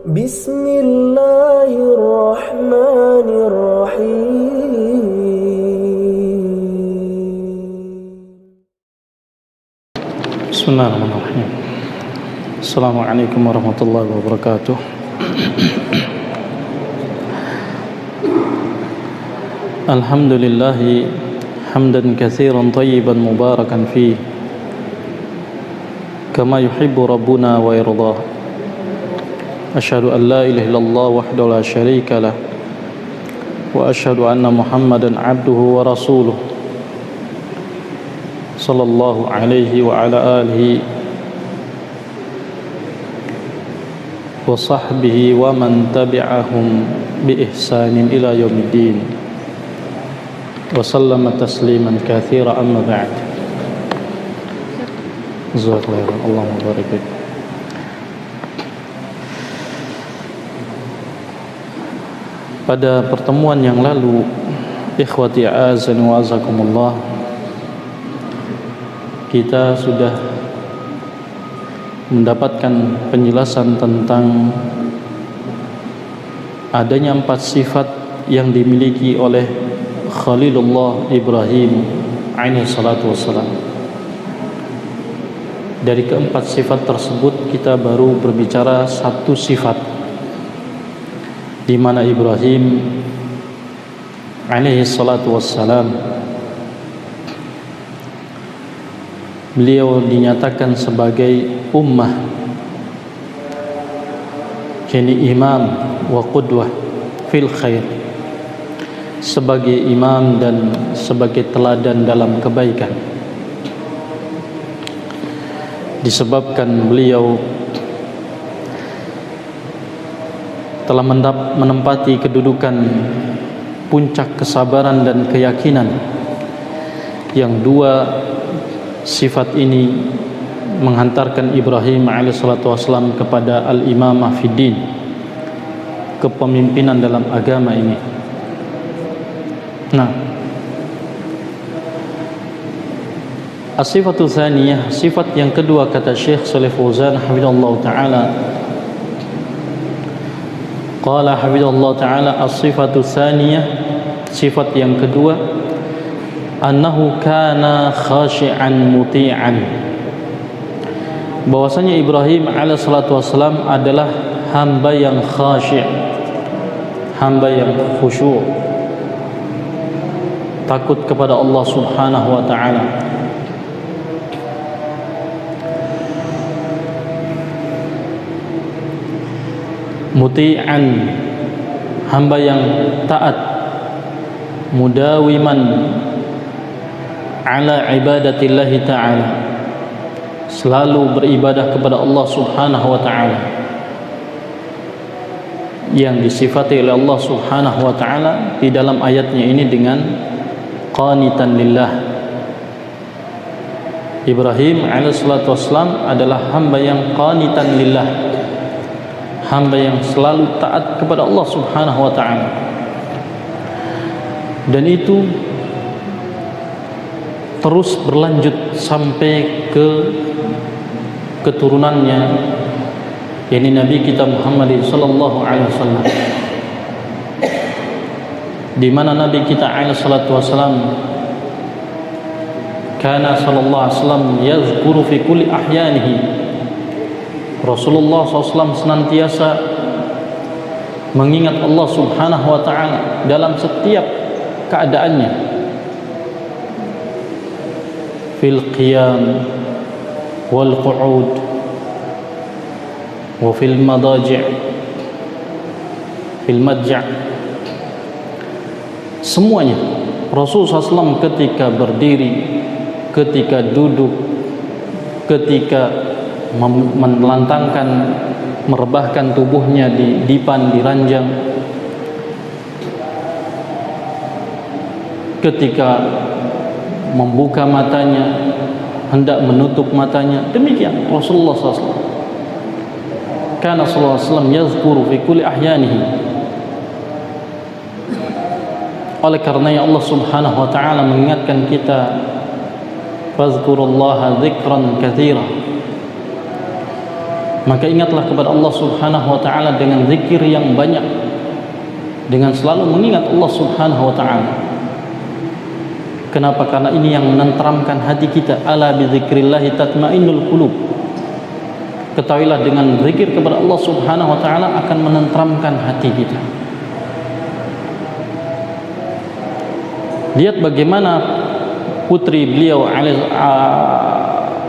بسم الله الرحمن الرحيم. بسم الله الرحمن الرحيم. السلام عليكم ورحمة الله وبركاته. الحمد لله حمدا كثيرا طيبا مباركا فيه كما يحب ربنا ويرضاه. أشهد أن لا إله إلا الله وحده لا شريك له وأشهد أن محمدا عبده ورسوله صلى الله عليه وعلى آله وصحبه ومن تبعهم بإحسان إلى يوم الدين وسلم تسليما كثيرا. أما بعد. جزاك الله خيرا. اللهم بارك فيك. Pada pertemuan yang lalu, ikhwati a'azani wa azakumullah, kita sudah mendapatkan penjelasan tentang adanya 4 sifat yang dimiliki oleh Khalilullah Ibrahim alaihi salatu wassalam. Dari keempat sifat tersebut kita baru berbicara 1 sifat, di mana Ibrahim alaihi salatu wassalam beliau dinyatakan sebagai ummah, jadi imam wa qudwah fil khair, sebagai imam dan sebagai teladan dalam kebaikan, disebabkan beliau telah menempati kedudukan puncak kesabaran dan keyakinan, yang 2 sifat ini menghantarkan Ibrahim alaihissalatu wassalam kepada al-imamah fid din, kepemimpinan dalam agama ini. Nah, as-sifatu tsaniyah, sifat yang kedua, kata Syekh Shalih Fauzan hafizallahu taala, qala hafizallahu taala, as-sifatu tsaniyah, sifat yang kedua, annahu kana khashi'an muti'an, bahwasanya Ibrahim alaihissalatu wassalam adalah hamba yang khashi', hamba yang khusyuk, takut kepada Allah subhanahu wa ta'ala. Muti'an, hamba yang taat, mudawiman ala ibadatillahi ta'ala, selalu beribadah kepada Allah subhanahu wa ta'ala, yang disifati oleh Allah subhanahu wa ta'ala di dalam ayatnya ini dengan qanitan lillah. Ibrahim alaihissalatu wassalam adalah hamba yang qanitan lillah, hamba yang selalu taat kepada Allah subhanahu wa ta'ala, dan itu terus berlanjut sampai ke keturunannya, yakni Nabi kita Muhammad sallallahu alaihi wasallam, di mana Nabi kita alaihi salatu wasallam kana sallallahu alaihi wasallam yazkuru fi kulli ahyanihi, Rasulullah SAW senantiasa mengingat Allah subhanahu wa ta'ala dalam setiap keadaannya, fil qiyam wal qu'ud wa fil madaji' fil madja', semuanya Rasulullah SAW ketika berdiri, ketika duduk, ketika melantangkan, merebahkan tubuhnya di dipan, di ranjang, ketika membuka matanya, hendak menutup matanya, demikian Rasulullah SAW. Kana sallallahu alaihi wasallam yazkuru fi kulli ahyanihi. Oleh karenanya Allah subhanahu wa ta'ala mengingatkan kita, fazkurullaha dzikran katsira, Maka ingatlah kepada Allah Subhanahu wa ta'ala dengan zikir yang banyak, dengan selalu mengingat Allah Subhanahu wa ta'ala. Kenapa? Karena ini yang menenteramkan hati kita. Ala bi dzikrillahi tatmainnul qulub. Ketahuilah dengan zikir kepada Allah Subhanahu wa ta'ala akan menenteramkan hati kita. Lihat bagaimana putri beliau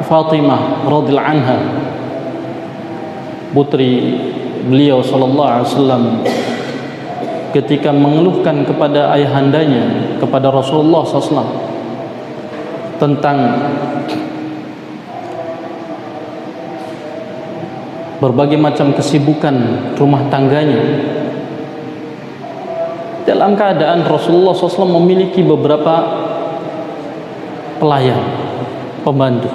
Fatimah radhiyallahu anha, putri beliau sallallahu alaihi wasallam, ketika mengeluhkan kepada ayahandanya, kepada Rasulullah SAW tentang berbagai macam kesibukan rumah tangganya, dalam keadaan Rasulullah SAW memiliki beberapa pelayan, pembantu.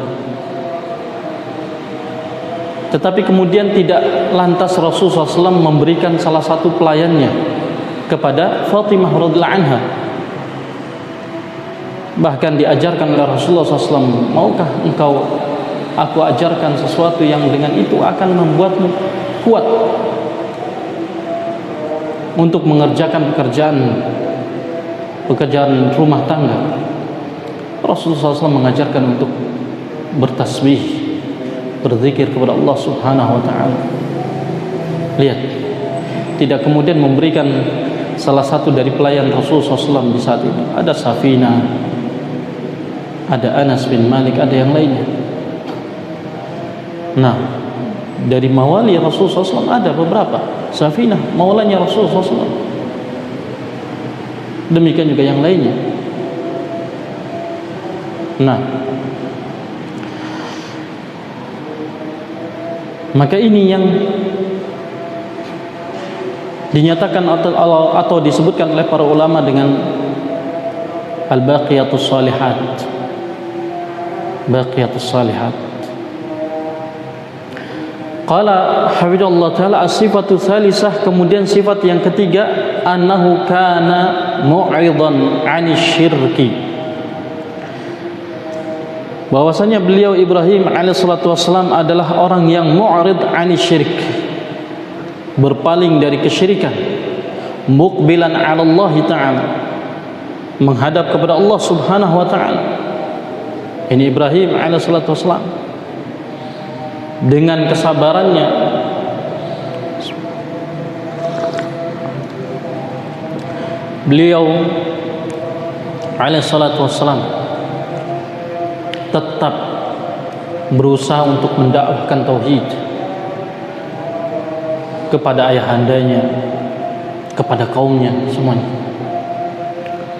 Tetapi kemudian tidak lantas Rasulullah SAW memberikan salah satu pelayannya kepada Fatimah radhiyallahu anha. Bahkan diajarkan oleh Rasulullah SAW, maukah engkau aku ajarkan sesuatu yang dengan itu akan membuatmu kuat untuk mengerjakan pekerjaan rumah tangga. Rasulullah SAW mengajarkan untuk bertasbih, berzikir kepada Allah Subhanahu wa ta'ala. Lihat, tidak kemudian memberikan salah satu dari pelayan Rasulullah SAW di saat itu. Ada Safina, ada Anas bin Malik, ada yang lainnya. Nah, dari mawali Rasulullah SAW ada beberapa. Safina, maulanya Rasulullah SAW. Demikian juga yang lainnya. Nah, maka ini yang dinyatakan atau disebutkan oleh para ulama dengan al-baqiyatus salihat. Baqiyatus salihat. Qala hafizallahu taala as-sifatu tsalisah, kemudian sifat yang ketiga, annahu kana mu'idan 'anil syirki. Bahwasanya beliau Ibrahim alaihissalatu wassalam adalah orang yang mu'rid 'anil syirik, berpaling dari kesyirikan, muqbilan 'ala Allah taala, menghadap kepada Allah Subhanahu wa taala. Ini Ibrahim alaihissalatu wassalam dengan kesabarannya, beliau alaihissalatu wassalam tetap berusaha untuk mendakwahkan tauhid kepada ayahandanya, kepada kaumnya semuanya.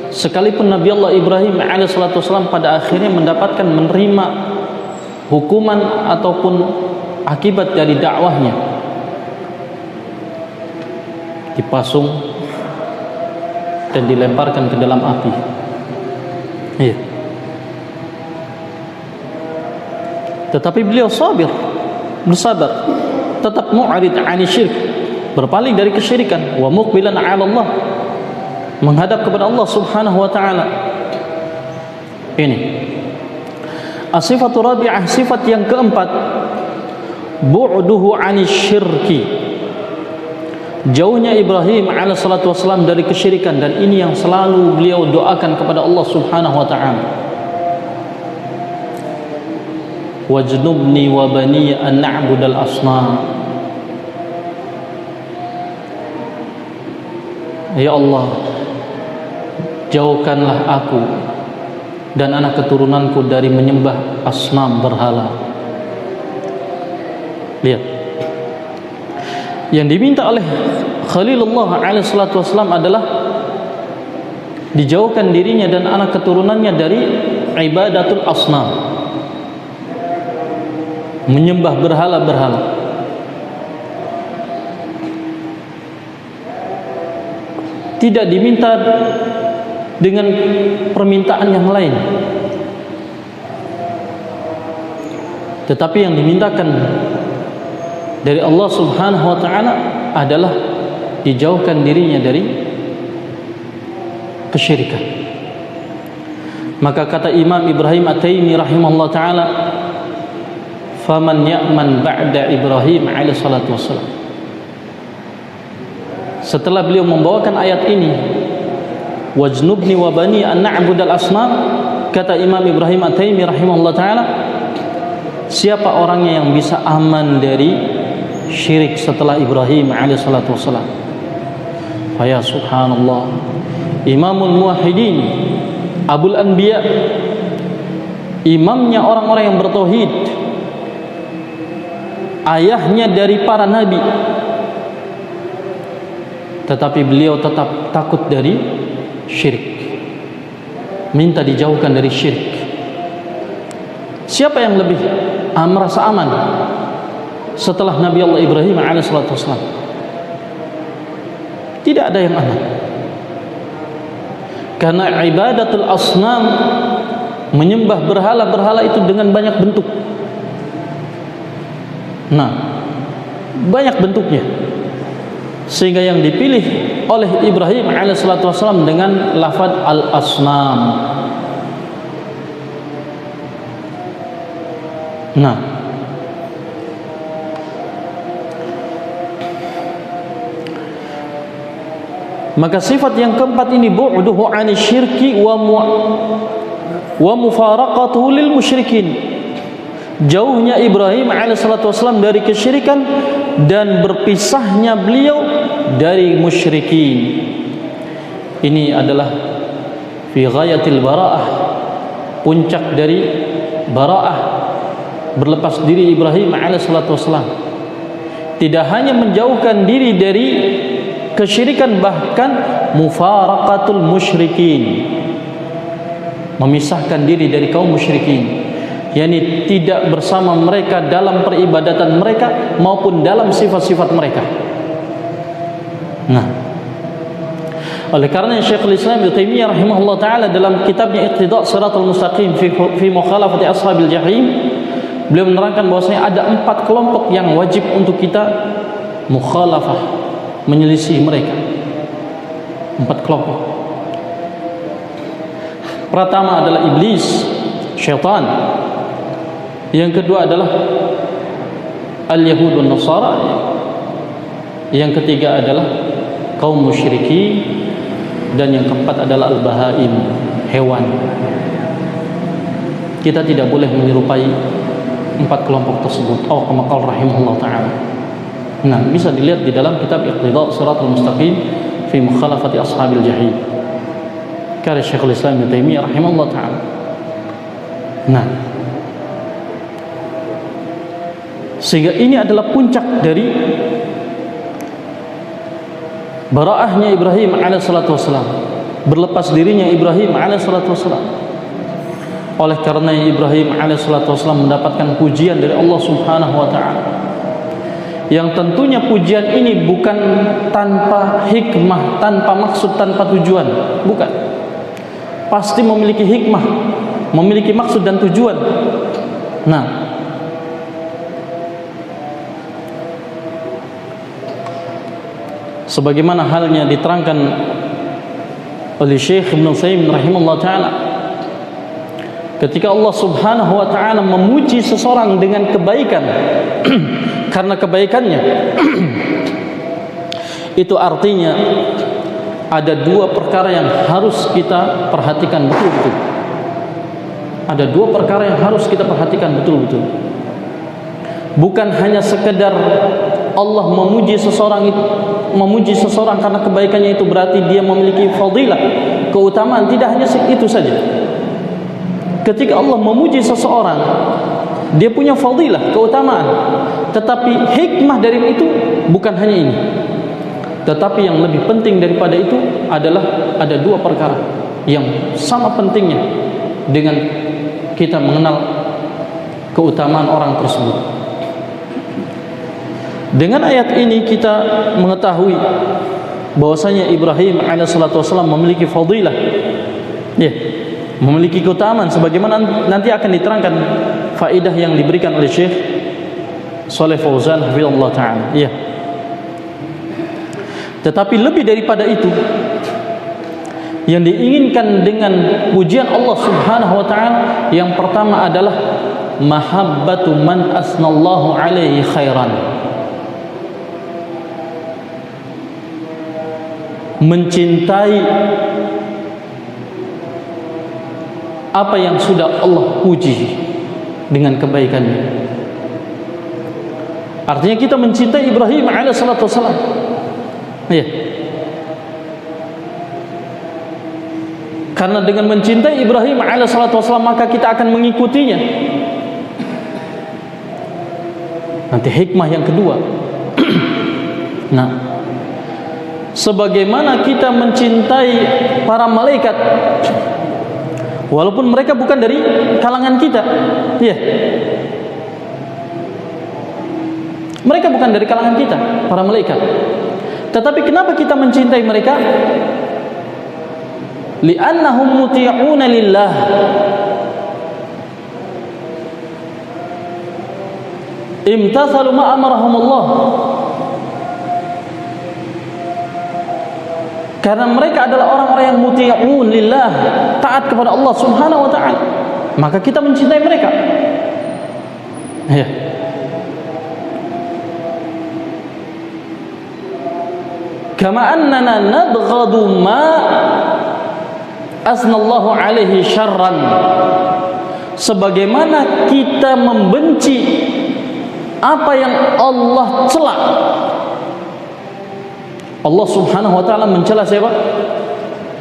Sekalipun Nabi Allah Ibrahim alaihissalatu wassalam pada akhirnya mendapatkan menerima hukuman ataupun akibat dari dakwahnya, dipasung dan dilemparkan ke dalam api. Iya. Tetapi beliau bersabar, tetap mu'rid 'ani syirk, berpaling dari kesyirikan, wa muqbilan 'ala Allah, menghadap kepada Allah Subhanahu wa taala. Ini as-sifatu rabi'ah, sifat yang keempat, bu'duhu 'ani syirki, jauhnya Ibrahim alaihissalatu wassalam dari kesyirikan, dan ini yang selalu beliau doakan kepada Allah Subhanahu wa taala. Wajnubni wa bani an na'budal asnam. Ya Allah, jauhkanlah aku dan anak keturunanku dari menyembah asnam, berhala. Lihat, yang diminta oleh Khalilullah alaihissalatu wassalam adalah dijauhkan dirinya dan anak keturunannya dari ibadatul asnam, menyembah berhala-berhala. Tidak diminta dengan permintaan yang lain, tetapi yang dimintakan dari Allah Subhanahu wa taala adalah dijauhkan dirinya dari kesyirikan. Maka kata Imam Ibrahim At-Taimi rahimahullah taala, faman ya'man ba'da Ibrahim alaihi salatu wassalam. Setelah beliau membawakan ayat ini, wajnubni wa bani an na'budal asnam, kata Imam Ibrahim At-Taimi rahimahullah ta'ala, siapa orangnya yang bisa aman dari syirik setelah Ibrahim alaihi salatu wassalam? Faya subhanallah, Imamul Muwahhidin, Abul Anbiya, imamnya orang-orang yang bertauhid, ayahnya dari para nabi, tetapi beliau tetap takut dari syirik, minta dijauhkan dari syirik. Siapa yang lebih merasa aman setelah Nabi Allah Ibrahim alaihissalam? Tidak ada yang aman, karena ibadatul asnam, menyembah berhala-berhala itu dengan banyak bentuk. Nah, banyak bentuknya, sehingga yang dipilih oleh Ibrahim alaihissalam dengan lafaz al-asnam. Nah, maka sifat yang keempat ini, bu'duhu 'ani syirki wa mufaraqatuhu lil musyrikin, jauhnya Ibrahim alaihissalam dari kesyirikan dan berpisahnya beliau dari musyrikin. Ini adalah fi ghayatil bara'ah, puncak dari bara'ah, berlepas diri Ibrahim alaihissalam. Tidak hanya menjauhkan diri dari kesyirikan, bahkan mufaraqatul musyrikin, memisahkan diri dari kaum musyrikin, yakni tidak bersama mereka dalam peribadatan mereka maupun dalam sifat-sifat mereka. Nah, oleh karena Syekhul Islam Ibnu Taimiyah rahimahullah taala dalam kitabnya Iqtida' Shiratal Mustaqim fi mukhalafati ashabil jahim, beliau menerangkan bahwasanya ada 4 kelompok yang wajib untuk kita mukhalafah, menyelisih mereka. 4 kelompok. Pertama adalah iblis, syaitan. Yang kedua adalah al-Yahud dan Nasara. Yang ketiga adalah kaum musyrikin, dan yang keempat adalah al-bahaim, hewan. Kita tidak boleh menyerupai 4 kelompok tersebut. Kama qala rahimahullah taala. Nah, bisa dilihat di dalam kitab Iqtida' Shiratal Mustaqim fi mukhalafati ashabil jahim, karya Syekhul Islam Ibnu Taimiyah rahimahullah taala. Nah, sehingga ini adalah puncak dari bara'ahnya Ibrahim alaihissalatu wassalam, berlepas dirinya Ibrahim alaihissalatu wassalam. Oleh karena Ibrahim alaihissalatu wassalam mendapatkan pujian dari Allah subhanahu wa ta'ala, yang tentunya pujian ini bukan tanpa hikmah, tanpa maksud, tanpa tujuan. Bukan, pasti memiliki hikmah, memiliki maksud dan tujuan. Nah, sebagaimana halnya diterangkan oleh Syekh Ibnu Utsaimin rahimahullah taala, ketika Allah subhanahu wa ta'ala memuji seseorang dengan kebaikan karena kebaikannya, itu artinya ada 2 perkara yang harus kita perhatikan betul-betul. Ada 2 perkara yang harus kita perhatikan betul-betul. Bukan hanya sekedar Allah memuji seseorang karena kebaikannya itu berarti dia memiliki fadilah, keutamaan. Tidak hanya itu saja. Ketika Allah memuji seseorang, dia punya fadilah, keutamaan, tetapi hikmah dari itu bukan hanya ini. Tetapi yang lebih penting daripada itu adalah ada 2 perkara yang sama pentingnya dengan kita mengenal keutamaan orang tersebut. Dengan ayat ini kita mengetahui bahwasanya Ibrahim alaihissalam memiliki fadilah, memiliki keutamaan, sebagaimana nanti akan diterangkan faedah yang diberikan oleh Syekh Shalih Fauzan hafizallahu taala. Tetapi lebih daripada itu, yang diinginkan dengan pujian Allah Subhanahu wa taala yang pertama adalah mahabbatu man asnallahu alaihi khairan, mencintai apa yang sudah Allah puji dengan kebaikannya. Artinya kita mencintai Ibrahim alaihissalatu wassalam. Ya. Karena dengan mencintai Ibrahim alaihissalatu wassalam maka kita akan mengikutinya. Nanti hikmah yang kedua. Nah, sebagaimana kita mencintai para malaikat walaupun mereka bukan dari kalangan kita, ya. Mereka bukan dari kalangan kita, para malaikat. Tetapi kenapa kita mencintai mereka? Li'annahum muti'una lillah. Imtathalu ma amarahumullah. Karena mereka adalah orang-orang yang muti'un lillah, taat kepada Allah Subhanahu wa taala. Maka kita mencintai mereka. Ya. Kama annana nadghadu ma asnallahu alaihi syarran, sebagaimana kita membenci apa yang Allah cela. Allah Subhanahu wa taala mencela siapa?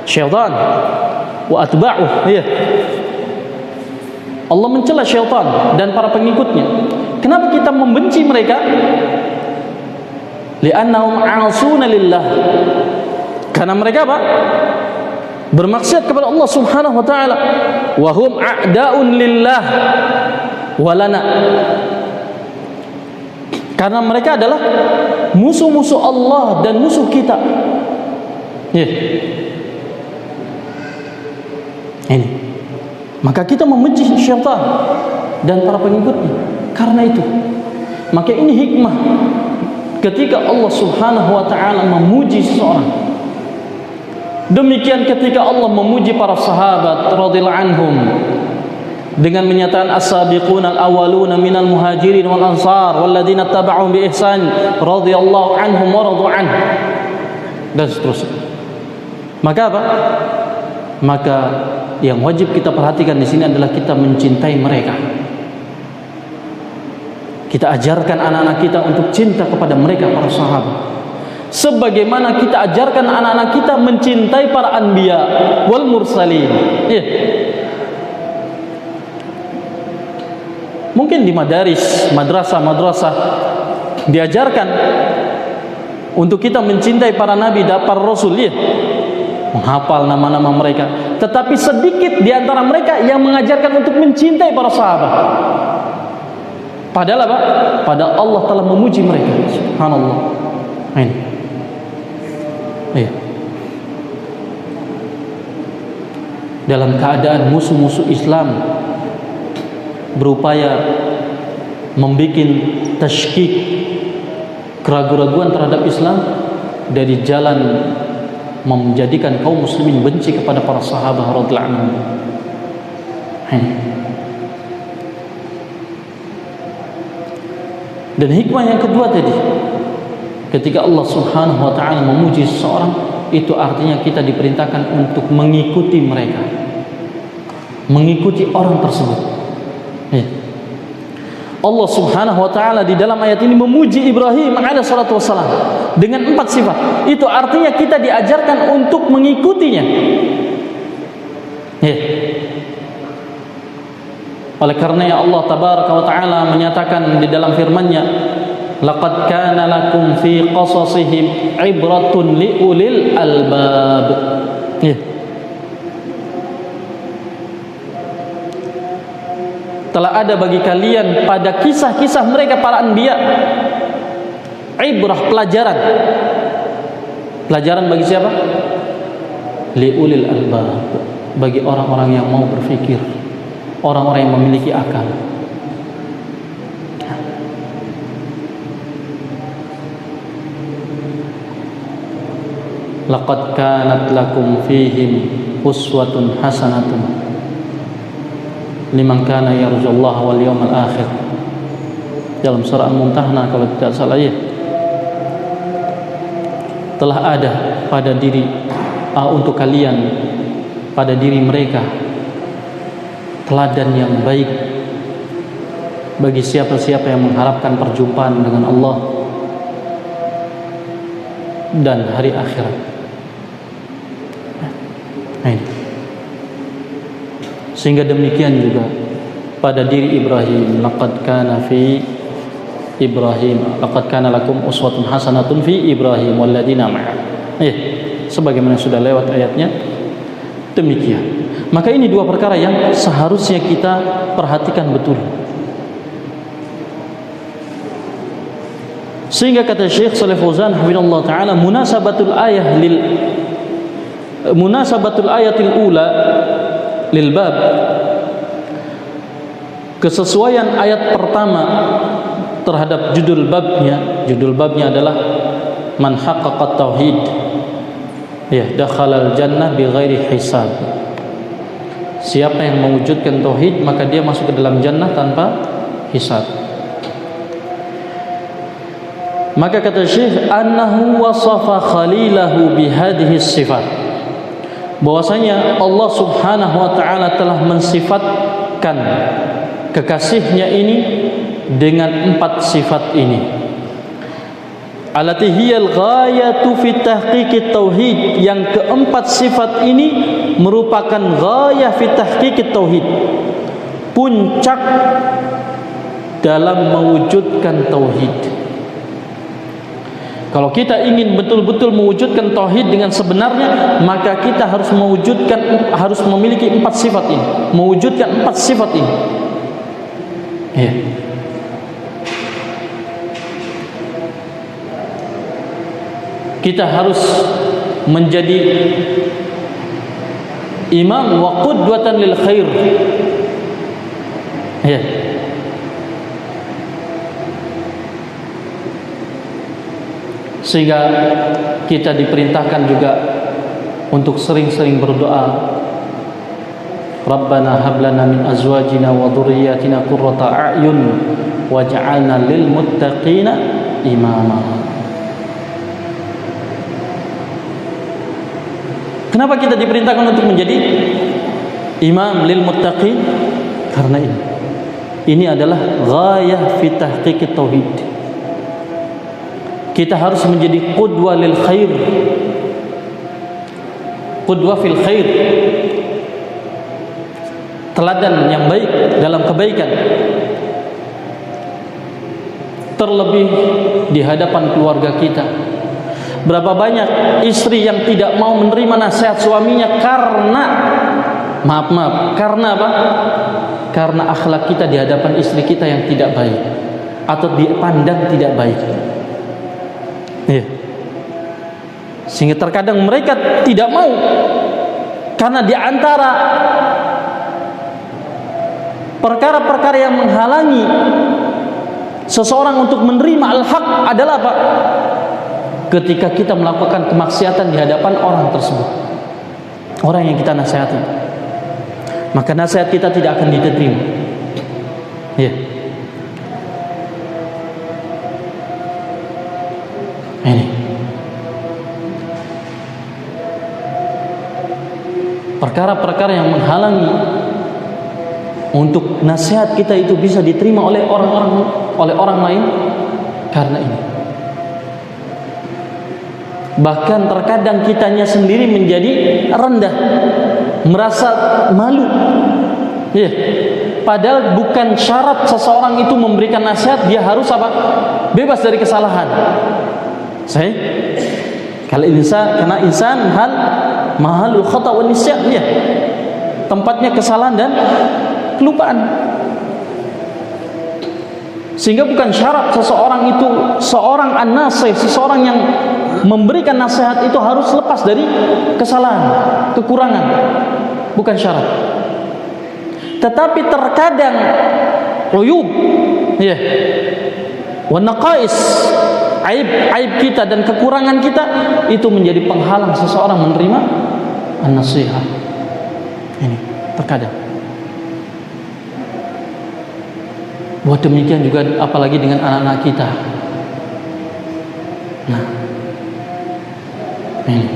Syaitan wa atba'uh. Ya. Allah mencela syaitan dan para pengikutnya. Kenapa kita membenci mereka? Li'annahum 'asuna lillah. Karena mereka apa? Bermaksiat kepada Allah Subhanahu wa taala. Wa hum a'da'un lillah walana. Karena mereka adalah musuh-musuh Allah dan musuh kita. Ya. Ini. Maka kita membenci syaitan dan para pengikutnya. Karena itu, maka ini hikmah ketika Allah Subhanahu wa taala memuji seseorang. Demikian ketika Allah memuji para sahabat radhiyallahu anhum dengan menyatakan as-sabiqunal awwaluna minal muhajirin wal ansar walladzina tabauhum bi ihsan radhiyallahu anhum wa radu anhu, dan seterusnya. Maka apa? Maka yang wajib kita perhatikan di sini adalah kita mencintai mereka. Kita ajarkan anak-anak kita untuk cinta kepada mereka, para sahabat. Sebagaimana kita ajarkan anak-anak kita mencintai para anbiya wal mursalin. Ya. Mungkin di madaris, madrasah diajarkan untuk kita mencintai para nabi dan para rasul, ya. Menghafal nama-nama mereka. Tetapi sedikit di antara mereka yang mengajarkan untuk mencintai para sahabat. Padahal apa? Padahal Allah telah memuji mereka. Subhanallah. Ini. Iya. Dalam keadaan musuh-musuh Islam berupaya membuat tasykik, keraguan-keraguan terhadap Islam, dari jalan menjadikan kaum muslimin benci kepada para sahabat radhiyallahu anhum. Dan hikmah yang kedua tadi, ketika Allah Subhanahu wa taala memuji seseorang, itu artinya kita diperintahkan untuk mengikuti mereka, mengikuti orang tersebut. Ya. Allah Subhanahu wa taala di dalam ayat ini memuji Ibrahim alaihissalatu wassalam dengan 4 sifat. Itu artinya kita diajarkan untuk mengikutinya. Ya. Oleh karena Allah tabaraka wa taala menyatakan di dalam firman-Nya, laqad kana lakum fi qasasihim ibratun liulil albab. Ya. Telah ada bagi kalian pada kisah-kisah mereka para anbiya ibrah, pelajaran. Pelajaran bagi siapa? Liulil albab, bagi orang-orang yang mau berpikir, orang-orang yang memiliki akal. laqad kanat lakum fihim uswatun hasanatun liman kana yarjullaha wal yawmal akhir. Dalam surah Al-Mumtahanah kalau tidak salah ya. Telah ada pada diri untuk kalian, pada diri mereka, teladan yang baik bagi siapa-siapa yang mengharapkan perjumpaan dengan Allah dan hari akhirat. Sehingga demikian juga pada diri Ibrahim, laqad kana fi Ibrahim, laqad kana lakum uswatun hasanatun fi Ibrahim walladzina ma'a. Sebagaimana sudah lewat ayatnya, demikian. Maka ini dua perkara yang seharusnya kita perhatikan betul. Sehingga kata Syekh Shalih Fauzan hafizallahu taala, munasabatul ayatil ula lil bab, kesesuaian ayat pertama terhadap judul babnya adalah man haqqaqa tauhid dakhalal jannah bighairi hisab. Siapa yang mewujudkan tauhid maka dia masuk ke dalam jannah tanpa hisab. Maka kata Syekh, annahu wasafa khalilahu bihadhihi sifat, bahwasanya Allah Subhanahu wa taala telah mensifatkan kekasihnya ini dengan 4 sifat ini. Allati hiyal ghayatu fi tahqiqit tauhid, yang keempat sifat ini merupakan ghayah fi tahqiqit tauhid, puncak dalam mewujudkan tauhid. Kalau kita ingin betul-betul mewujudkan tauhid dengan sebenarnya, maka kita harus memiliki 4 sifat ini, mewujudkan 4 sifat ini. Kita harus menjadi imam wa qudwatan lil khair. Sehingga kita diperintahkan juga untuk sering-sering berdoa, Rabbana hab lana min azwajina wa dhurriyyatina qurrata a'yun waj'alna lil muttaqina imama. Kenapa kita diperintahkan untuk menjadi imam lil muttaqin? Karena ini adalah ghayah fi tahqiqit tauhid. Kita harus menjadi qudwa lil khair, qudwa fil khair, teladan yang baik dalam kebaikan, terlebih di hadapan keluarga kita. Berapa banyak istri yang tidak mau menerima nasihat suaminya karena karena apa? Karena akhlak kita di hadapan istri kita yang tidak baik atau dipandang tidak baik. Sehingga terkadang mereka tidak mau, karena di antara perkara-perkara yang menghalangi seseorang untuk menerima al-haq adalah apa? Ketika kita melakukan kemaksiatan di hadapan orang tersebut, orang yang kita nasihati, maka nasihat kita tidak akan diterima. Ini perkara-perkara yang menghalangi untuk nasihat kita itu bisa diterima oleh orang lain karena ini. Bahkan terkadang kitanya sendiri menjadi rendah, merasa malu. Padahal bukan syarat seseorang itu memberikan nasihat dia harus apa? Bebas dari kesalahan. Karena insan hal mahalul khata wa nisyan, tempatnya kesalahan dan kelupaan. Sehingga bukan syarat seseorang itu, seorang an-nasih, seseorang yang memberikan nasihat itu harus lepas dari kesalahan, kekurangan. Bukan syarat. Tetapi terkadang uyub wa naqais, aib kita dan kekurangan kita itu menjadi penghalang seseorang menerima an-nasihat. Ini terkadang. Buat demikian juga apalagi dengan anak-anak kita. Nah, ini.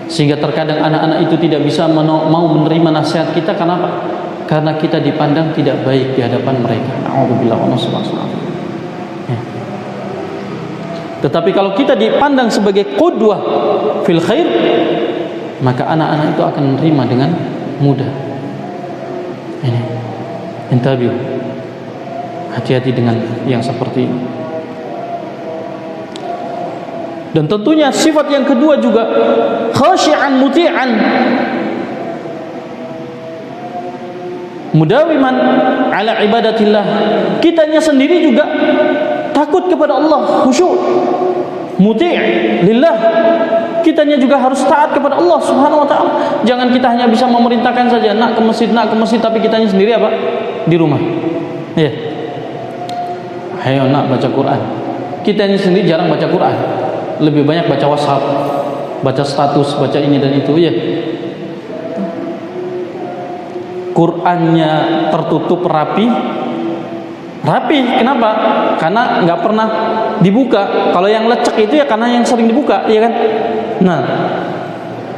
Sehingga terkadang anak-anak itu tidak bisa mau menerima nasihat kita. Kenapa? Karena kita dipandang tidak baik di hadapan mereka. Na'udzubillah wa na'udzubillah. Ya. Tetapi kalau kita dipandang sebagai qudwah fil khair, maka anak-anak itu akan menerima dengan mudah. Ini. Intabihu. Hati-hati dengan yang seperti ini. Dan tentunya sifat yang kedua juga khashi'an muti'an, mudawiman ala ibadatillah. Kitanya sendiri juga takut kepada Allah, khusyuk, muti' lillah. Kitanya juga harus taat kepada Allah Subhanahu wa taala. Jangan kita hanya bisa memerintahkan saja, nak ke masjid, tapi kitanya sendiri apa? Di rumah. Iya. Ayo nak baca Quran. Kitanya sendiri jarang baca Quran. Lebih banyak baca WhatsApp, baca status, baca ini dan itu, ya. Qurannya tertutup rapi. Kenapa? Karena nggak pernah dibuka. Kalau yang lecek itu ya karena yang sering dibuka, ya kan? Nah,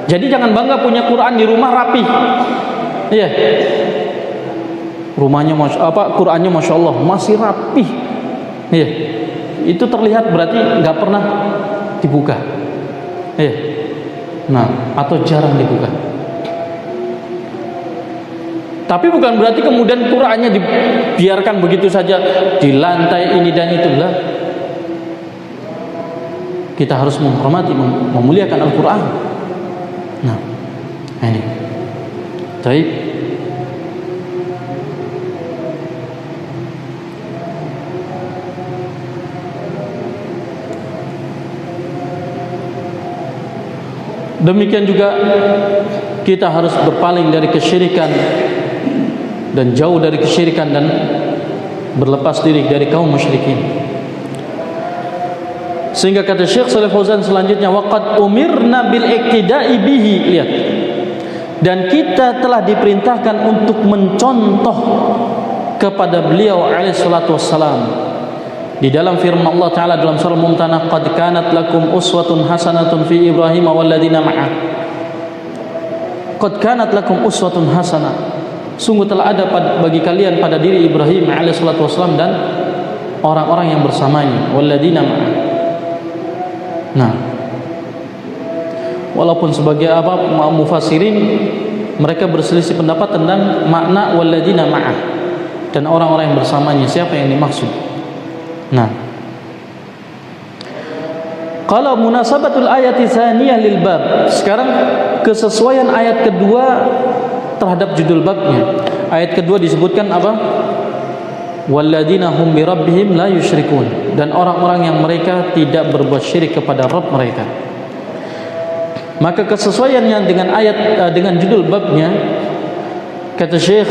jadi jangan bangga punya Quran di rumah rapi, iya. Rumahnya Qurannya masya Allah masih rapi, iya. Itu terlihat berarti nggak pernah dibuka, iya. Nah, atau jarang dibuka. Tapi bukan berarti kemudian Qurannya dibiarkan begitu saja di lantai ini dan itulah. Kita harus menghormati, memuliakan Al-Quran. Nah, ini. Baik. Demikian juga kita harus berpaling dari kesyirikan dan jauh dari kesyirikan dan berlepas diri dari kaum musyrikin. Sehingga kata Syekh Shalih Fauzan selanjutnya, waqad umirna bil iqtida'i bihi, lihat, dan kita telah diperintahkan untuk mencontoh kepada beliau alaihi salatu wassalam. Di dalam firman Allah Ta'ala dalam surah Mumtanah, qad kanat lakum uswatun hasanatun fi Ibrahim walladzina ma'ah. Qad kanat lakum uswatun hasanah, sungguh telah ada bagi kalian pada diri Ibrahim alaihi salatu wassalam dan orang-orang yang bersamanya, walladzina ma'ah. Nah, walaupun sebagai mufassirin mereka berselisih pendapat tentang makna walladzina ma'ah dan orang-orang yang bersamanya, siapa yang dimaksud. Nah, kalau munasabatul ayati tsaniyah lil bab, sekarang kesesuaian ayat kedua terhadap judul babnya. Ayat kedua disebutkan apa? Walladzina hum bi rabbihim la yusyrikun, dan orang-orang yang mereka tidak berbuat syirik kepada Rabb mereka. Maka kesesuaiannya dengan ayat dengan judul babnya, kata Syekh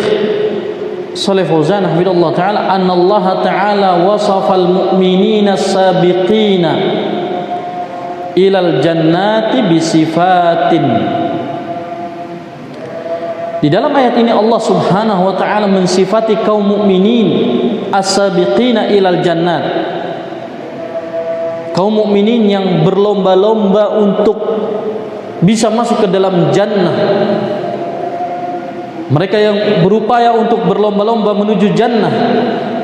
Shalih Fauzan hafizallahu taala, annallaha ta'ala wasafal mu'minina as-sabiqina ilal jannati bisifatin. Di dalam ayat ini Allah Subhanahu wa taala mensifati kaum mukminin as-sabiqina ilal jannat, kaum mukminin yang berlomba-lomba untuk bisa masuk ke dalam jannah. Mereka yang berupaya untuk berlomba-lomba menuju jannah,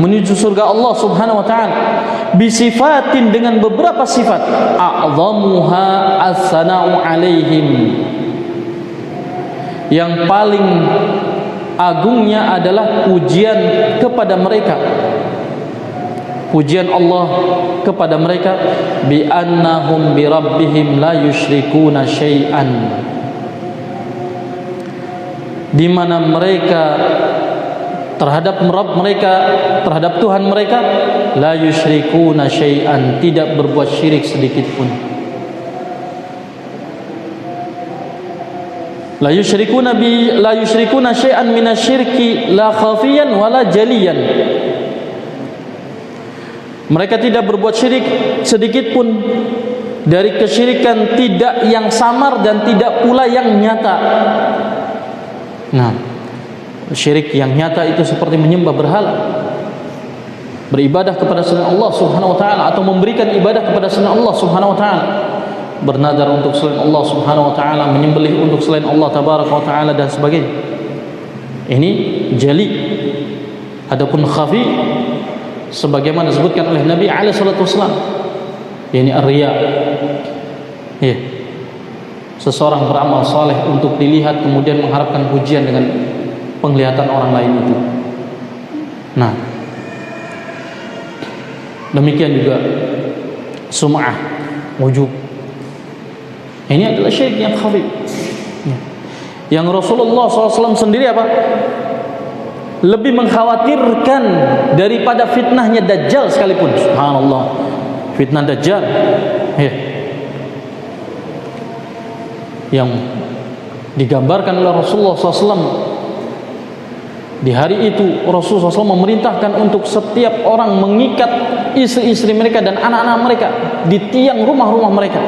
menuju surga Allah Subhanahu wa taala, bisifatin, dengan beberapa sifat, a'dhamuha as-sana'u 'alaihim. Yang paling agungnya adalah pujian kepada mereka. Pujian Allah kepada mereka, bi annahum bi rabbihim la yusyrikuna syai'an, di mana mereka terhadap Rabb mereka, terhadap Tuhan mereka, la yusyrikuna syai'an, tidak berbuat syirik sedikit pun. La yusyrikuna syai'an minasyirki la khafiyan wala jaliyan. Mereka tidak berbuat syirik sedikit pun dari kesyirikan tidak yang samar dan tidak pula yang nyata. Nah, syirik yang nyata itu seperti menyembah berhala, beribadah kepada selain Allah Subhanahu wa taala, atau memberikan ibadah kepada selain Allah Subhanahu wa taala, bernadar untuk selain Allah Subhanahu wa taala, menyembelih untuk selain Allah tabaraka wa taala dan sebagainya. Ini jali. Adapun khafi, sebagaimana disebutkan oleh Nabi alaihi salatu wasallam, yakni ar-riya. Ya. Seseorang beramal saleh untuk dilihat kemudian mengharapkan pujian dengan penglihatan orang lain itu. Nah, demikian juga sum'ah, wujub. Ini adalah syirik yang khafi. Ya. Yang Rasulullah SAW sendiri apa? Lebih mengkhawatirkan daripada fitnahnya Dajjal sekalipun. Subhanallah, fitnah Dajjal, ya, yang digambarkan oleh Rasulullah SAW. Di hari itu Rasulullah SAW memerintahkan untuk setiap orang mengikat istri-istri mereka dan anak-anak mereka di tiang rumah-rumah mereka.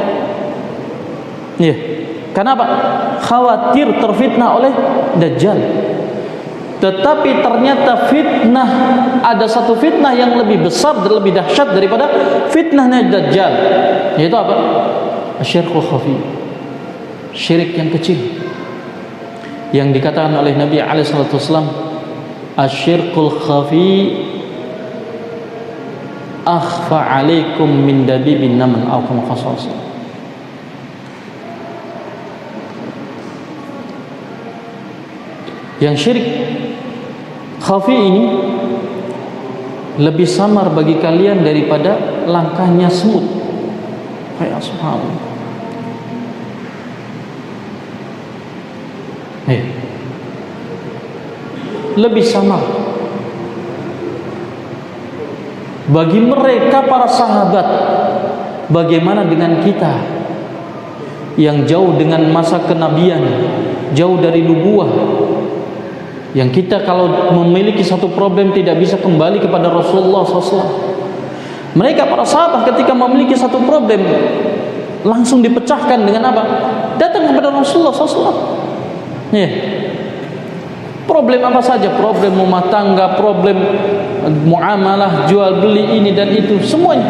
Ya, kenapa? Khawatir terfitnah oleh Dajjal. Tetapi ternyata fitnah, ada satu fitnah yang lebih besar dan lebih dahsyat daripada fitnahnya Dajjal, yaitu apa? Asyirkul khafi, syirik yang kecil, yang dikatakan oleh Nabi alaihissalam, asyirkul khafi akhfa alaikum min dabibin naman aw kama qala. Yang syirik khafi ini lebih samar bagi kalian daripada langkahnya semut. Ya subhanallah. Lebih samar bagi mereka para sahabat. Bagaimana dengan kita yang jauh dengan masa kenabian, jauh dari nubuwah, yang kita kalau memiliki satu problem tidak bisa kembali kepada Rasulullah SAW. Mereka para sahabat ketika memiliki satu problem langsung dipecahkan dengan apa? Datang kepada Rasulullah SAW. Ya. Problem apa saja, problem rumah tangga, problem muamalah, jual beli ini dan itu, semuanya.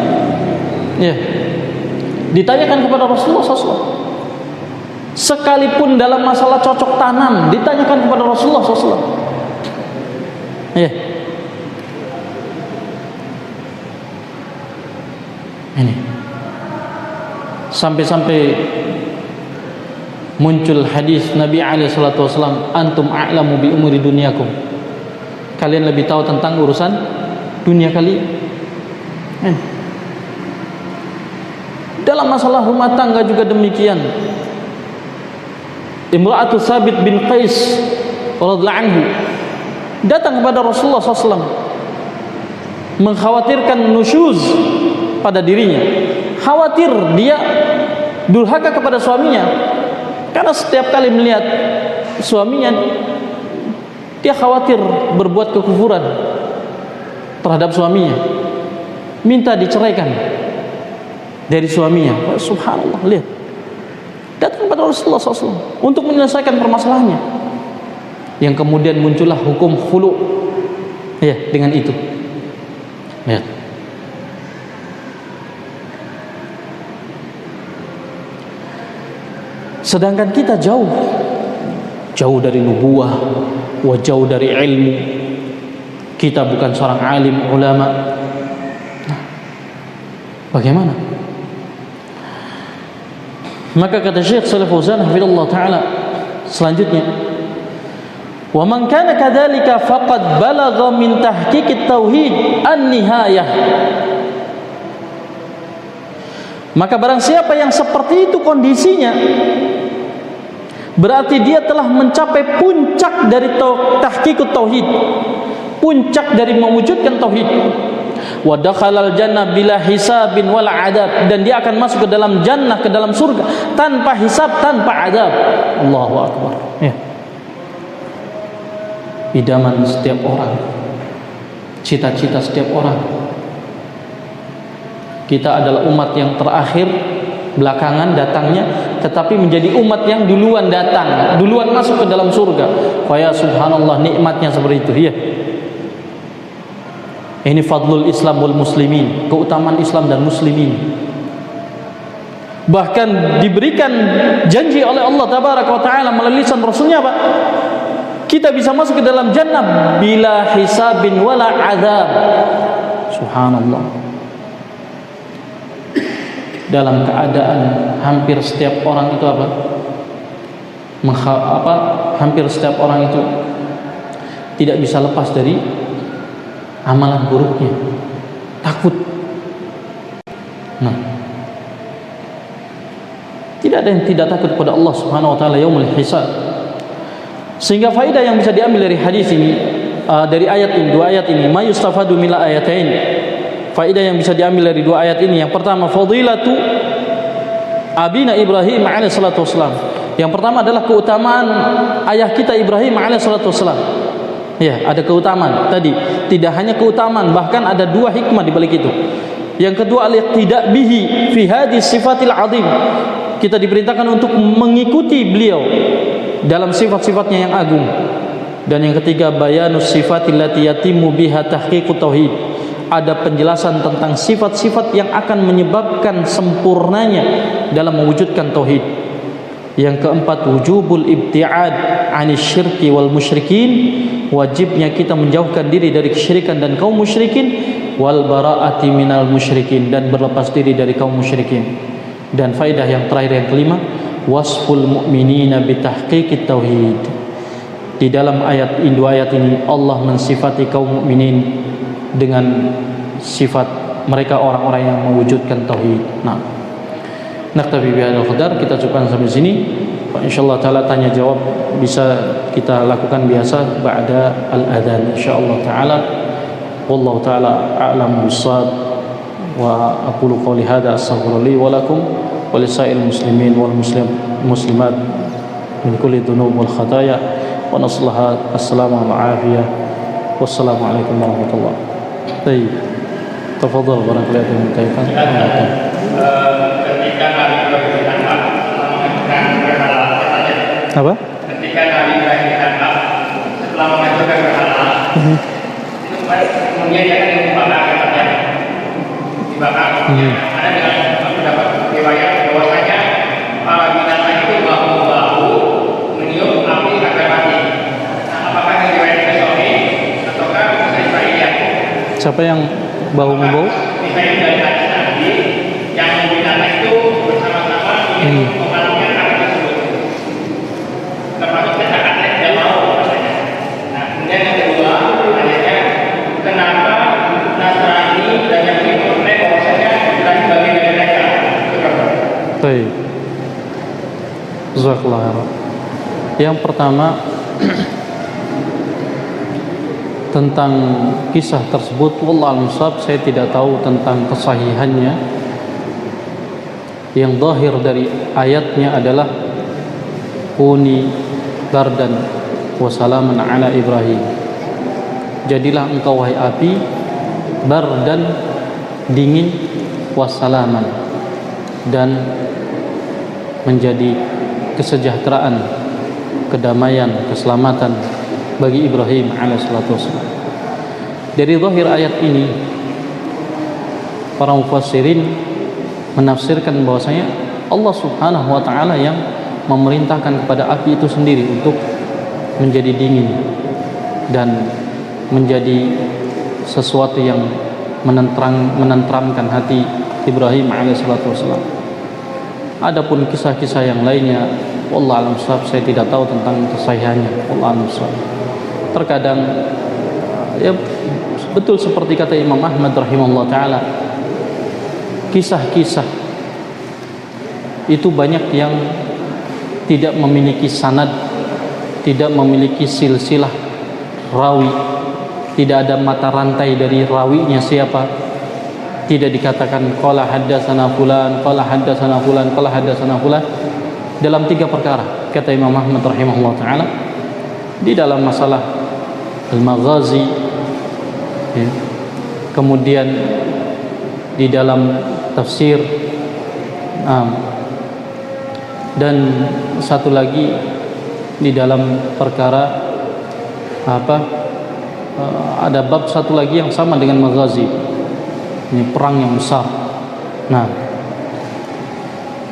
Ya. Ditanyakan kepada Rasulullah SAW. Sekalipun dalam masalah cocok tanam ditanyakan kepada Rasulullah SAW. Ya. Ini sampai-sampai muncul hadis Nabi alaihi salatu wasallam, antum a'lamu bi umuri dunyakum, kalian lebih tahu tentang urusan dunia kalian. Dalam masalah rumah tangga juga demikian. Imra'atu Thabit bin Qais radhiyallahu anhu datang kepada Rasulullah SAW mengkhawatirkan nusyuz pada dirinya, khawatir dia durhaka kepada suaminya, karena setiap kali melihat suaminya dia khawatir berbuat kekufuran terhadap suaminya, minta diceraikan dari suaminya. Subhanallah, lihat, datang kepada Rasulullah SAW untuk menyelesaikan permasalahannya, yang kemudian muncullah hukum khulu, ya, dengan itu. Ya. Sedangkan kita jauh dari nubuwah, jauh dari ilmu. Kita bukan seorang alim ulama. Nah, bagaimana? Maka kata Syekh Shalih Fauzan hafizallahu taala selanjutnya, wa man kana kadzalika faqad balagha min tahqiq at-tauhid an-nihayah. Maka barang siapa yang seperti itu kondisinya, berarti dia telah mencapai puncak dari tahqiqut tauhid, puncak dari mewujudkan tauhid. Wa dakhalal jannah bila hisabin wala adab, dan dia akan masuk ke dalam jannah, ke dalam surga tanpa hisab, tanpa adab. Allahu akbar. Ya. Idaman setiap orang, cita-cita setiap orang Kita adalah umat yang terakhir, belakangan datangnya, tetapi menjadi umat yang duluan datang, duluan masuk ke dalam surga. Faya subhanallah, nikmatnya seperti itu. Ya. Ini fadlul Islam wal muslimin, keutamaan Islam dan muslimin. Bahkan diberikan janji oleh Allah tabaraka wa taala melalui lisan Rasulnya, Pak. Kita bisa masuk ke dalam jannah bila hisabin wala azab. Subhanallah. Dalam keadaan hampir setiap orang itu hampir setiap orang itu tidak bisa lepas dari amalan buruknya, takut. Nah, tidak ada yang tidak takut kepada Allah Subhanahu wa taala yaumul hisab. Sehingga faedah yang bisa diambil dari hadis ini, dari ayat ini, dua ayat ini, ma yustafadu min ayatain. Faedah yang bisa diambil dari dua ayat ini, yang pertama fadilatu abina Ibrahim alaihi salatu wassalam. Yang pertama adalah keutamaan ayah kita Ibrahim alaihi salatu wassalam. Ya, ada keutamaan. Tadi tidak hanya keutamaan, bahkan ada dua hikmah di balik itu. Yang kedua, al-iqtida bihi fi hadhihi sifatil azim. Kita diperintahkan untuk mengikuti beliau dalam sifat-sifatnya yang agung. Dan yang ketiga, bayanus sifatil lati yatimmu biha tahqiqut tauhid. Ada penjelasan tentang sifat-sifat yang akan menyebabkan sempurnanya dalam mewujudkan tauhid. Yang keempat, wujubul ibti'ad 'anis syirki wal musyrikin. Wajibnya kita menjauhkan diri dari kesyirikan dan kaum musyrikin, wal bara'ati minal musyrikin, dan berlepas diri dari kaum musyrikin. Dan faedah yang terakhir, yang kelima, wasful mu'minina bitahqiqit tauhid. Di dalam dua ayat ini Allah mensifati kaum mukminin dengan sifat mereka orang-orang yang mewujudkan tauhid. Nah, naktabi bihadzal qadar, kita cukupkan sampai sini. Insyaallah taala tanya jawab bisa kita lakukan biasa ba'da al-adzan insyaallah taala. Wallahu taala a'lam bissawab. Wa aqulu qouli hadza astaghfiru li wa lakum wa lisa'il muslimin wal muslimat min kulli dzunub wal khataaya wa nasallahu as-salama wal afiyah. Wassalamualaikum warahmatullahi wabarakatuh. Baik, tafadhal barangkali ada yang bertanya. Ketika Nabi Ibrahim ditangkap, mengajukan berhala, Apa? Ketika Nabi Ibrahim ditangkap, setelah mengajukan berhala, itu kemudian dia akan dibakar, dibakar. Ada dengan mendapat riwayat bahwasanya para binatang itu bahu-bahu meniup api agar mati. Nah, apakah yang riwayat Sahih ataukah Israiliyah? Siapa yang bau-bau? Misalnya dari hadis Nabi yang binatang itu bersama-sama ingin memandikan api tersebut. Termasuk kata-kata tidak mau. Nah, kemudian yang kedua, adanya kenapa Nasrani dan yang mengikuti bahwasanya Ibrahim bagian dari mereka. Baik. Jazakallahu khairan. Yang pertama tentang kisah tersebut, wallahu a'lam, saya tidak tahu tentang kesahihannya. Yang zahir dari ayatnya adalah kuni bardan wa salaman ala Ibrahim. Jadilah engkau wahai api bardan, dingin, wassalaman, dan menjadi kesejahteraan, kedamaian, keselamatan bagi Ibrahim alaihissalatu wassalam. Dari zahir ayat ini, para mufassirin menafsirkan bahwasanya Allah Subhanahu wa taala yang memerintahkan kepada api itu sendiri untuk menjadi dingin dan menjadi sesuatu yang menenteramkan hati Ibrahim alaihissalatu wassalam. Adapun kisah-kisah yang lainnya, wallahu a'lam, saya tidak tahu tentang kesahihannya. Wallahu a'lam. Terkadang ya betul seperti kata Imam Ahmad rahimahullah taala, kisah-kisah itu banyak yang tidak memiliki sanad, tidak memiliki silsilah rawi, tidak ada mata rantai dari rawinya siapa, tidak dikatakan qala haddatsana fulan, qala haddatsana fulan, qala haddatsana fulan, dalam tiga perkara kata Imam Ahmad rahimahullah taala. Di dalam masalah al-maghazi ya, kemudian di dalam tafsir. Dan satu lagi di dalam perkara ada bab satu lagi yang sama dengan maghazi. Ini perang yang besar. Nah,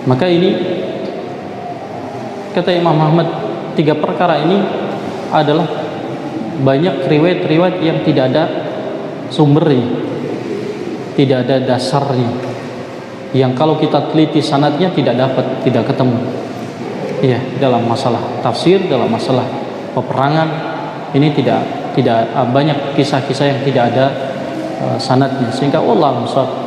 maka ini kata Imam Ahmad, 3 perkara ini adalah banyak riwayat-riwayat yang tidak ada sumbernya, tidak ada dasarnya, yang kalau kita teliti sanadnya tidak ketemu. Iya, dalam masalah tafsir, dalam masalah peperangan ini tidak banyak kisah-kisah yang tidak ada sanadnya, sehingga wallahu a'lam.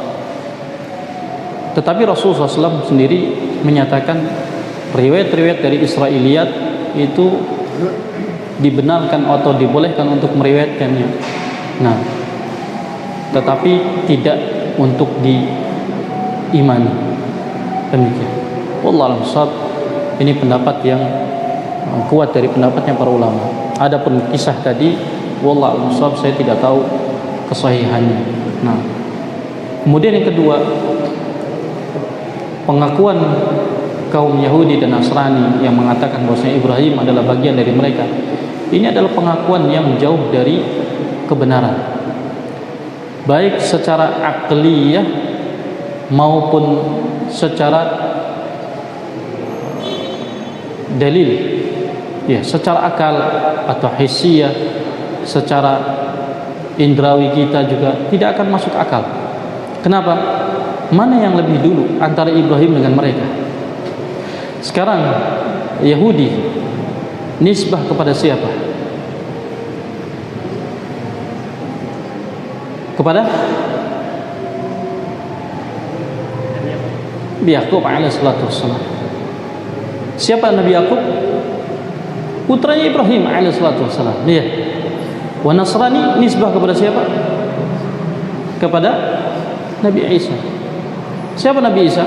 Tetapi Rasulullah SAW sendiri menyatakan riwayat-riwayat dari Israiliyat itu dibenarkan atau dibolehkan untuk meriwayatkannya. Nah, tetapi tidak untuk diimani. Demikian. Wallahu a'lam. Ini pendapat yang kuat dari pendapatnya para ulama. Adapun kisah tadi, wallahu a'lam, saya tidak tahu kesahihannya. Nah, kemudian yang kedua, pengakuan kaum Yahudi dan Nasrani yang mengatakan bahwasanya Ibrahim adalah bagian dari mereka. Ini adalah pengakuan yang jauh dari kebenaran, baik secara akliyah maupun secara dalil, ya, secara akal atau hissiyah, secara indrawi kita juga tidak akan masuk akal. Kenapa? Mana yang lebih dulu antara Ibrahim dengan mereka? Sekarang Yahudi nisbah kepada siapa? Kepada Yakub alaihissalatu wassalam. Siapa Nabi Yakub? Putranya Ibrahim alaihissalatu wassalam. Iya. Wa Nasrani nisbah kepada siapa? Kepada Nabi Isa. Siapa Nabi Isa?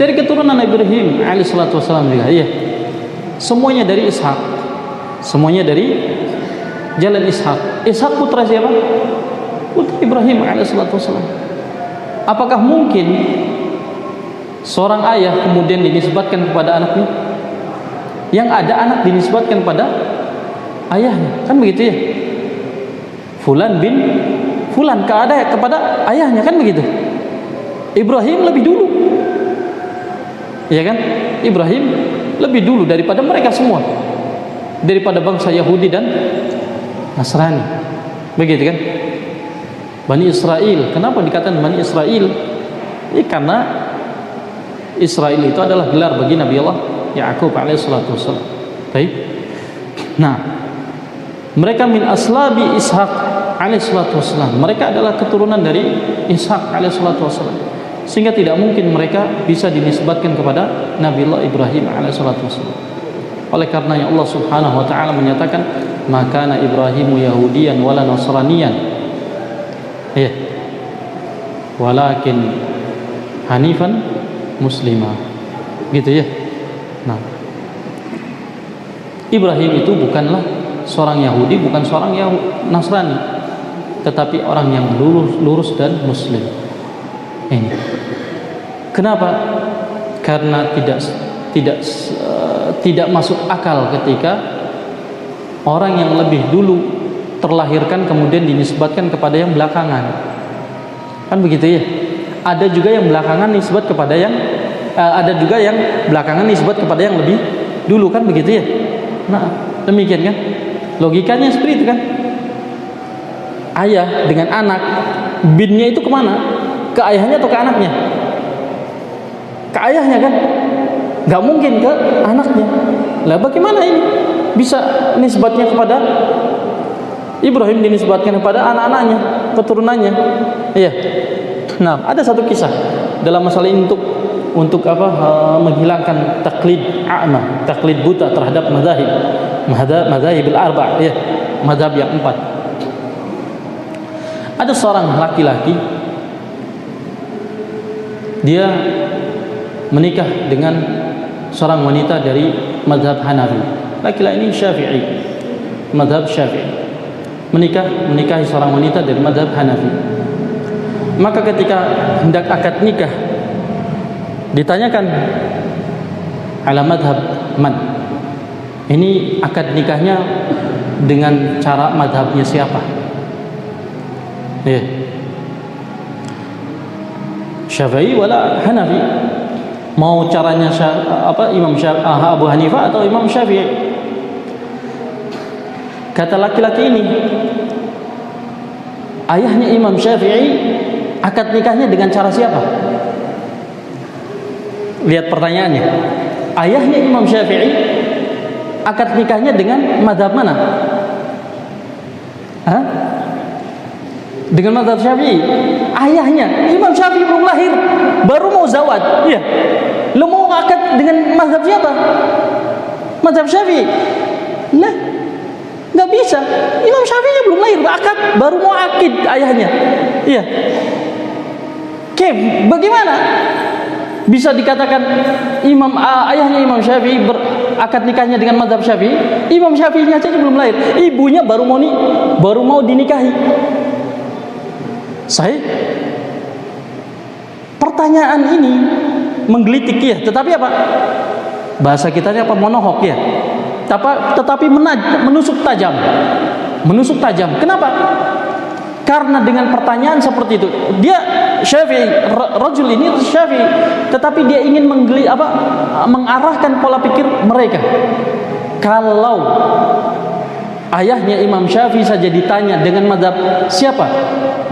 Dari keturunan Ibrahim alaihissalatu wassalam juga. Iya. Semuanya dari Ishak. Semuanya dari jalan Ishak. Ishak putra siapa? Putra Ibrahim alaihissalatu wassalam. Apakah mungkin seorang ayah kemudian dinisbatkan kepada anaknya? Yang ada anak dinisbatkan pada ayahnya, kan begitu ya? Fulan bin Fulan kepada ayahnya, kan begitu? Ibrahim lebih dulu, ya kan? Ibrahim lebih dulu daripada mereka semua, daripada bangsa Yahudi dan Nasrani, begitu kan? Bani Israel, kenapa dikatakan Bani Israel? Ini karena Israel itu adalah gelar bagi Nabi Allah Yakub alaihissalatu wassalam. Baik. Nah, mereka min aslabi Ishak alaihissalatu wassalam. Mereka adalah keturunan dari Ishak alaihissalatu wassalam. Sehingga tidak mungkin mereka bisa dinisbatkan kepada Nabi Allah Ibrahim alaihissalatu wassalam. Oleh karenanya Allah Subhanahu wa taala menyatakan, "Maka Ibrahimu Yahudiyan wala Nasraniyan." Ya. Walakin hanifan muslimah. Gitu ya. Nah, Ibrahim itu bukanlah seorang Yahudi, bukan seorang Nasrani, tetapi orang yang lurus dan muslim. Ini. Kenapa? Karena tidak masuk akal ketika orang yang lebih dulu terlahirkan kemudian dinisbatkan kepada yang belakangan. Kan begitu ya? Ada juga yang belakangan nisbat kepada yang nisbat kepada yang lebih dulu, kan begitu ya? Nah, demikian kan? Logikanya seperti itu kan? Ayah dengan anak, binnya itu kemana? Ke ayahnya atau ke anaknya? Ke ayahnya kan? Gak mungkin ke anaknya. Lah bagaimana ini bisa nisbatnya kepada Ibrahim, dinisbatkan kepada anak-anaknya, keturunannya? Iya. Nah, ada satu kisah dalam masalah ini untuk menghilangkan taklid a'ma, taklid buta terhadap mazahib al-arba', ya, mazhab yang 4. Ada seorang laki-laki, dia menikah dengan seorang wanita dari mazhab Hanafi. Laki-laki ini Syafi'i, mazhab Syafi'i. Menikahi seorang wanita dari mazhab Hanafi. maka ketika hendak akad nikah ditanyakan ala madhab man, ini akad nikahnya dengan cara madhabnya siapa? Ya. Syafi'i wala Hanafi. Mau caranya Imam Abu Hanifah atau Imam Syafi'i? Kata laki-laki ini, ayahnya Imam Syafi'i akad nikahnya dengan cara siapa? Lihat pertanyaannya. Ayahnya Imam Syafi'i akad nikahnya dengan mazhab mana? Hah? Dengan mazhab Syafi'i. Ayahnya Imam Syafi'i belum lahir, baru mau zawad. Iya. Lo mau akad dengan mazhab siapa? Mazhab Syafi'i. Lah, nggak bisa. Imam Syafi'i belum lahir, akad baru mau akid ayahnya. Iya. Bagaimana bisa dikatakan ayahnya Imam Syafi'i akad nikahnya dengan mazhab Syafi'i? Imam Syafi'inya saja belum lahir, ibunya baru mau dinikahi. Pertanyaan ini menggelitik ya, tetapi apa? Bahasa kitanya apa? Monohok ya. Tetapi menusuk tajam. Menusuk tajam. Kenapa? Karena dengan pertanyaan seperti itu, dia Syafi'i, rajul ini Syafi'i, tetapi dia ingin mengarahkan pola pikir mereka. Kalau ayahnya Imam Syafi'i saja ditanya dengan mazhab siapa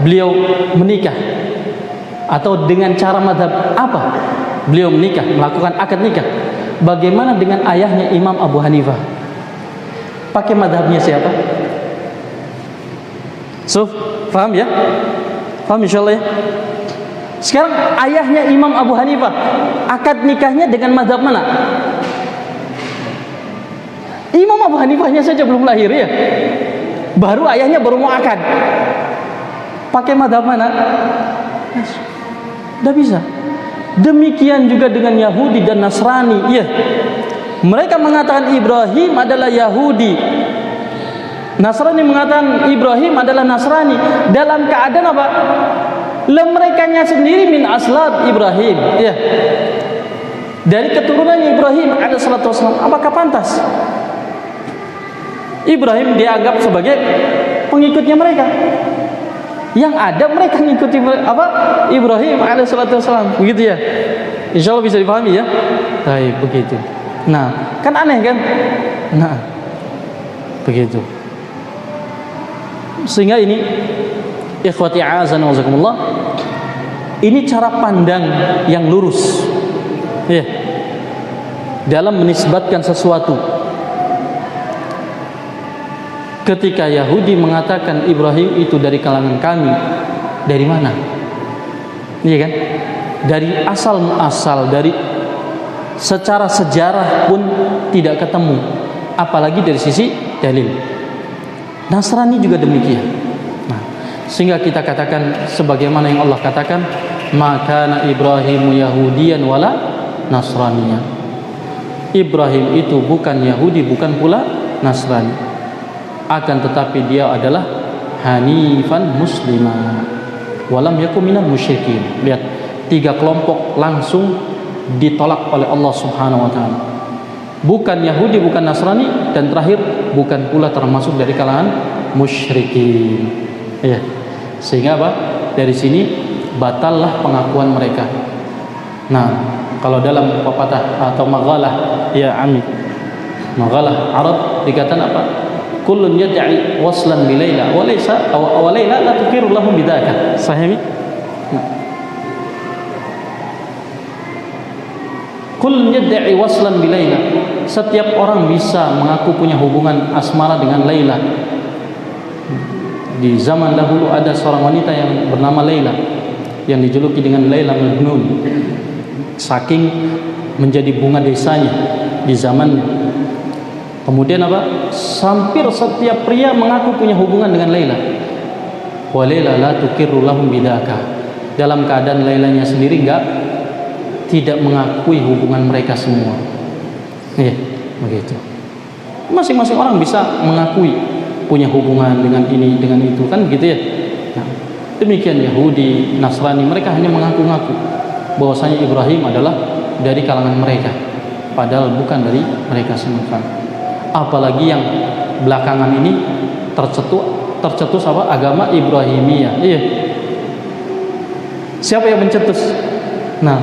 beliau menikah, atau dengan cara mazhab apa beliau menikah, melakukan akad nikah, bagaimana dengan ayahnya Imam Abu Hanifah? Pakai mazhabnya siapa? Paham ya? Paham insyaallah ya? Sekarang ayahnya Imam Abu Hanifah akad nikahnya dengan mazhab mana? Imam Abu Hanifahnya saja belum lahir ya, baru ayahnya baru mau akad. Pakai mazhab mana? Tidak bisa. Demikian juga dengan Yahudi dan Nasrani. Iya, mereka mengatakan Ibrahim adalah Yahudi, Nasrani mengatakan Ibrahim adalah Nasrani. Dalam keadaan apa? Merekanya sendiri min aslab Ibrahim, ya, dari keturunan Ibrahim alaihissalam. Apakah pantas Ibrahim dianggap sebagai pengikutnya mereka? Yang ada mereka mengikuti Ibrahim alaihissalam, begitu ya? Insya Allah bisa dipahami ya. Baik, begitu. Nah, kan aneh kan? Nah, begitu. Sehingga ini ikhwati a'azan wa jazakumullah, ini cara pandang yang lurus ya, dalam menisbatkan sesuatu. Ketika Yahudi mengatakan Ibrahim itu dari kalangan kami, dari mana? Iya kan? Dari asal dari secara sejarah pun tidak ketemu, apalagi dari sisi dalil. Nasrani juga demikian. Nah, sehingga kita katakan sebagaimana yang Allah katakan, maka Ibrahimu Yahudiyan wala Nasraniyan. Ibrahim itu bukan Yahudi, bukan pula Nasrani, akan tetapi dia adalah hanifan muslimah walam yakum minal musyrikin. Lihat, 3 kelompok langsung ditolak oleh Allah Subhanahu wa taala. Bukan Yahudi, bukan Nasrani, dan terakhir bukan pula termasuk dari kalangan musyrikin. Ya. Sehingga apa? Dari sini batallah pengakuan mereka. Nah, kalau dalam pepatah atau maqalah ya ami, maqalah Arab dikatakan apa? Kullun yad'i waslan bi Laila wa laysa wa Laila la tuqiru lahum bidzaka. Sahih? Kullun yad'i waslan bi Laila. Setiap orang bisa mengaku punya hubungan asmara dengan Laila. Di zaman dahulu ada seorang wanita yang bernama Laila, yang dijuluki dengan Laila Majnun, saking menjadi bunga desanya di zamannya. Kemudian apa? Hampir setiap pria mengaku punya hubungan dengan Laila. Wa Laila la tuqirru lahum bidaka. Dalam keadaan Lailanya sendiri tidak mengakui hubungan mereka semua. Iya, begitu. Masing-masing orang bisa mengakui punya hubungan dengan ini, dengan itu, kan gitu ya. Nah, Demikian Yahudi, Nasrani, mereka hanya mengaku-ngaku bahwasanya Ibrahim adalah dari kalangan mereka, padahal bukan dari mereka semua. Apalagi yang belakangan ini tercetus apa? Agama Ibrahimiyah. Iya. Siapa yang mencetus? Nah,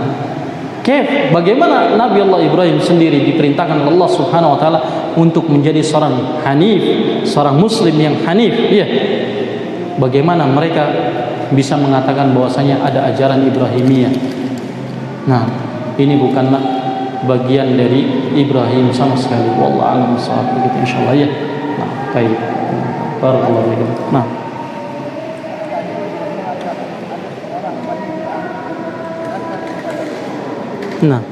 bagaimana Nabi Allah Ibrahim sendiri diperintahkan oleh Allah Subhanahu wa taala untuk menjadi seorang hanif, seorang muslim yang hanif, iya. Bagaimana mereka bisa mengatakan bahwasanya ada ajaran Ibrahimiyah? Nah, ini bukanlah bagian dari Ibrahim sama sekali. Wallahu a'lam bishawab. Begitu insyaallah ya. Nah, baik. Barakallahu fiikum. Nah. Nah.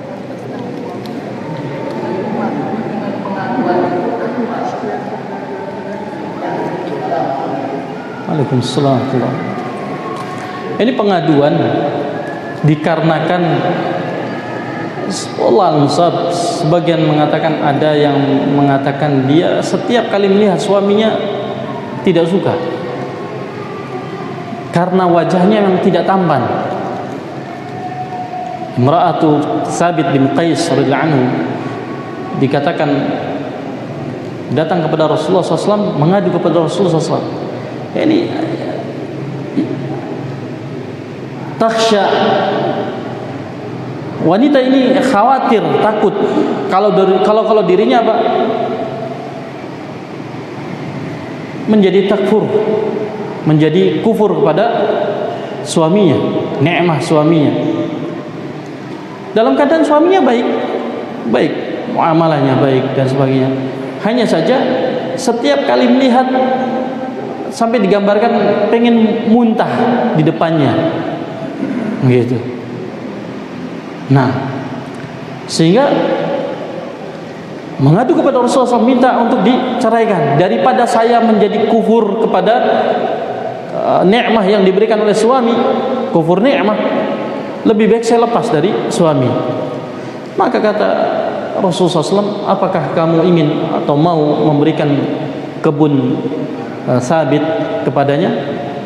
Waalaikumsalam. Ini pengaduan dikarenakan sebagian mengatakan, ada yang mengatakan dia setiap kali melihat suaminya tidak suka karena wajahnya yang tidak tampan. Imra'atu Thabit bin Qais radhiyallahu anhu dikatakan datang kepada Rasulullah SAW, mengadu kepada Rasulullah SAW. Ini takhsha, wanita ini khawatir, takut kalau dirinya apa? Menjadi takfur, menjadi kufur kepada suaminya, nikmah suaminya. Dalam keadaan suaminya baik, muamalahnya baik dan sebagainya. Hanya saja setiap kali melihat sampai digambarkan pengen muntah di depannya, gitu. Nah, sehingga mengadu kepada Rasulullah SAW, minta untuk diceraikan daripada saya menjadi kufur kepada nikmah yang diberikan oleh suami, kufur nikmah. Lebih baik saya lepas dari suami. Maka kata Rasulullah SAW, apakah kamu ingin atau mau memberikan kebun Sabit kepadanya?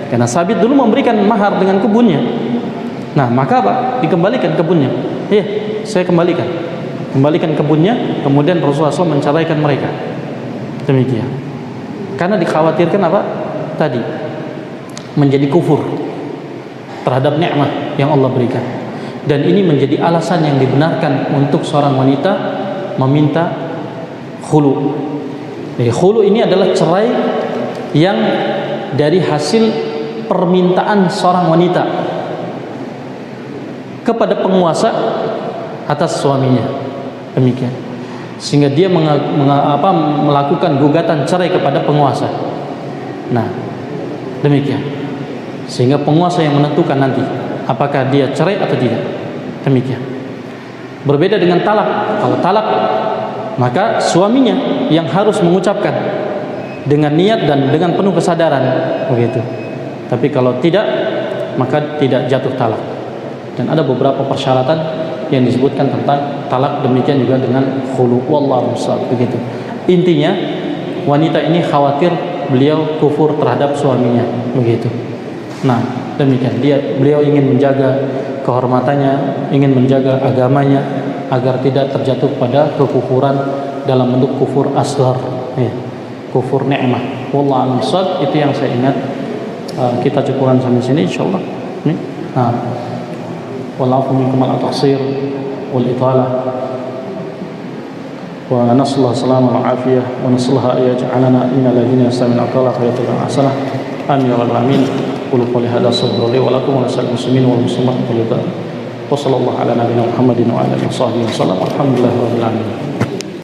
Karena Sabit dulu memberikan mahar dengan kebunnya. Nah, maka apa? Dikembalikan kebunnya. Iya, saya kembalikan kebunnya. Kemudian Rasulullah SAW menceraikan mereka. Demikian. Karena dikhawatirkan apa? Tadi menjadi kufur terhadap nikmat yang Allah berikan. Dan ini menjadi alasan yang dibenarkan untuk seorang wanita meminta khulu. Khulu ini adalah cerai yang dari hasil permintaan seorang wanita kepada penguasa atas suaminya. Demikian. Sehingga dia melakukan gugatan cerai kepada penguasa. Nah, demikian. Sehingga penguasa yang menentukan nanti apakah dia cerai atau tidak. Demikian. Berbeda dengan talak. Kalau talak, maka suaminya yang harus mengucapkan dengan niat dan dengan penuh kesadaran, begitu. Tapi kalau tidak, maka tidak jatuh talak. Dan ada beberapa persyaratan yang disebutkan tentang talak, demikian juga dengan khulu. Wallahu a'lam, begitu. Intinya wanita ini khawatir beliau kufur terhadap suaminya, begitu. Nah, demikian, beliau ingin menjaga kehormatannya, ingin menjaga agamanya agar tidak terjatuh pada kekufuran dalam bentuk kufur asghar, ya, kufur nikmah. Wallahu a'lam, itu yang saya ingat. Kita cukupkan sampai sini insyaallah. Nah, wallahu minkum al-taqsir wal italah. Wa nasallahu salama wa afiyah wa nasallaha yaj'alana minal ladzina yastami'una al-qawla fayattabi'una ahsanah. Amin ya rabbal alamin. Qul qawli hadza astaghfirullahi wa lakum wa lisal muslimin wal muslimat. Wa sallallahu ala nabiyyina Muhammadin wa ala alihi wa sahbihi wasallam. Alhamdulillahirabbil alamin.